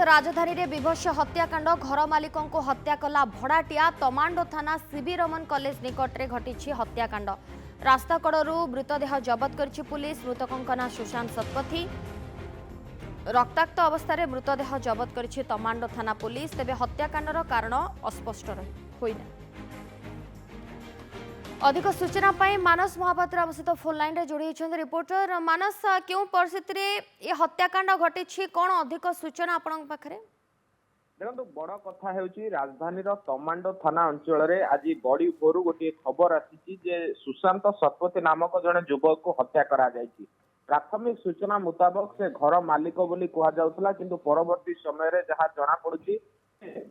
राजधानी रे विभत्स हत्याकांड घर मालिकों को हत्या कला भड़ाटिया तमांडो थाना सीबी रमन कॉलेज निकट में घटी हत्याकांड रास्ता कड़ू मृतदेह जबत कर पुलिस मृतकों ना सुशांत शतपथी रक्ताक्त अवस्था मृतदेह जबत कर तमांडो थाना पुलिस तेज हत्याकांडर कारण अस्पष्ट होना। अधिक सूचना पाई मानस महापात्र आम सहित फोन लाइन रे जोड़ी रिपोर्टर मानस क्यों परिस्थिति रे ये हत्याकांड घटी कौन अधिक सूचना आपण पाखरे देखो बड़ कथा है राजधानी तमांडो थाना अंचल रे आज बड़ी भोर गोटे खबर आसी सुशांत शतपथी नामक जड़े युवक को हत्या करा जायछि। प्राथमिक सूचना मुताबक से घर मालिक बोली कहा जाउथला किंतु परवर्ती समय रे जहाँ जना पड़ुछि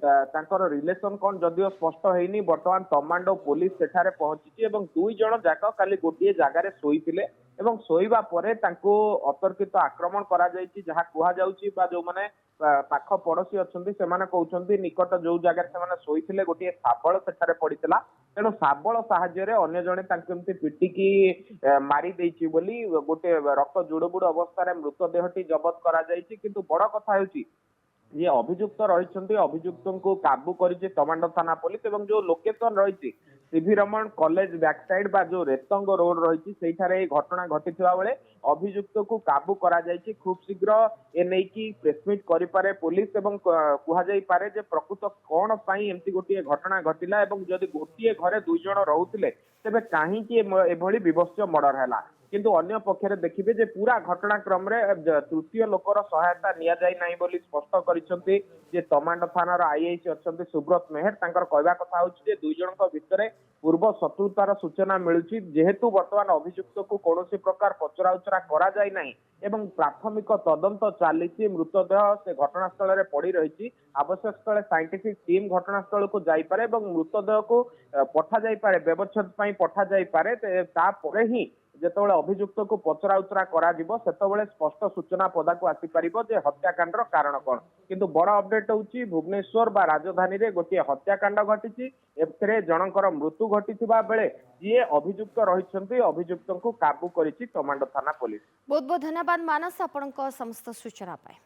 तांकर रिलेशन कौन जदियो स्पष्ट हैनी। बर्तमान तमांडो पुलिस सेठारे पहुंची एवं दुई जण जाक काली गोटे जगार शोइथिले एवं शोइबा परे तांको अतर्कित आक्रमण करा जायछि जहाँ कहा जाउछि बा जो माने पाख पड़ोशी अछंती सेमाने कहउछंती निकट जो जगार सेमाने शोइथिले गोटे साबळ सेठारे पड़ितला तेणु साबळ साहाय्य रे अन्य जणे तांको एमती पिटिकी मारी देइछि बोली गोटे रक्त जुड़बुड़ अवस्था रे मृतदेहटी जबत करा जायछि। किंतु बड़ कथा हेउछि जे अभियुक्त रही अभियुक्त को काबू कर तमांडो थाना पुलिस एवं जो लोकेशन रही CV Raman college back side बा जो रेतंग रोड रही घटना घटी बेले अभियुक्त को काबू करा जायछि। खूब शीघ्र ए नहीं कि प्रेसमिट करें पुलिस एवं कहुए जे प्रकृत कौन पाई एमती गोटे घटना घटिला एवं जदि गोटे घरे दुई जण रोते तेबे कहीं एभली विभत्स मर्डर है किंतु अन्य पक्षरे देखिए जे पूरा घटनाक्रम रे तृतीय लोकर सहायता निया जाय नाही बोली स्पष्ट करिसंती जे तमांडो थानार आईआईसी अछंती सुब्रत मेहर तांकर कहवा कथा होछि जे दुई जनक भितरे पूर्व शत्रुतार सूचना मिलुछि जेहेतु वर्तमान अभियुक्त को कौनसी प्रकार पचराउचरा करा जाय नाही एवं प्राथमिक तदंत चली मृतदेह से घटनास्थल में पड़ी रही आवश्यक स्थल साइंटिफिक टीम घटनास्थल को जाइपारे एवं मृतदेह को पठा जाइपारे व्यवच्छेद पई पठा जाइपारे तापरे ही जेतेबेले अभियुक्त को पचराउचरा करा जिवो सेतेबेले स्पष्ट सूचना पदा को आसी परिबो जे हत्याकांडर कारण कोन। किंतु बड़ अपडेट होउची भुवनेश्वर बा राजधानी रे गोटे हत्याकांड घटिची एथरे जनकर मृत्यु घटिथिबा बेले जे अभियुक्त रहिसंती अभियुक्त को काबू करिछि तमांडो थाना पुलिस। बहुत बहुत धन्यवाद मानस आपनक समस्त सूचना पाए।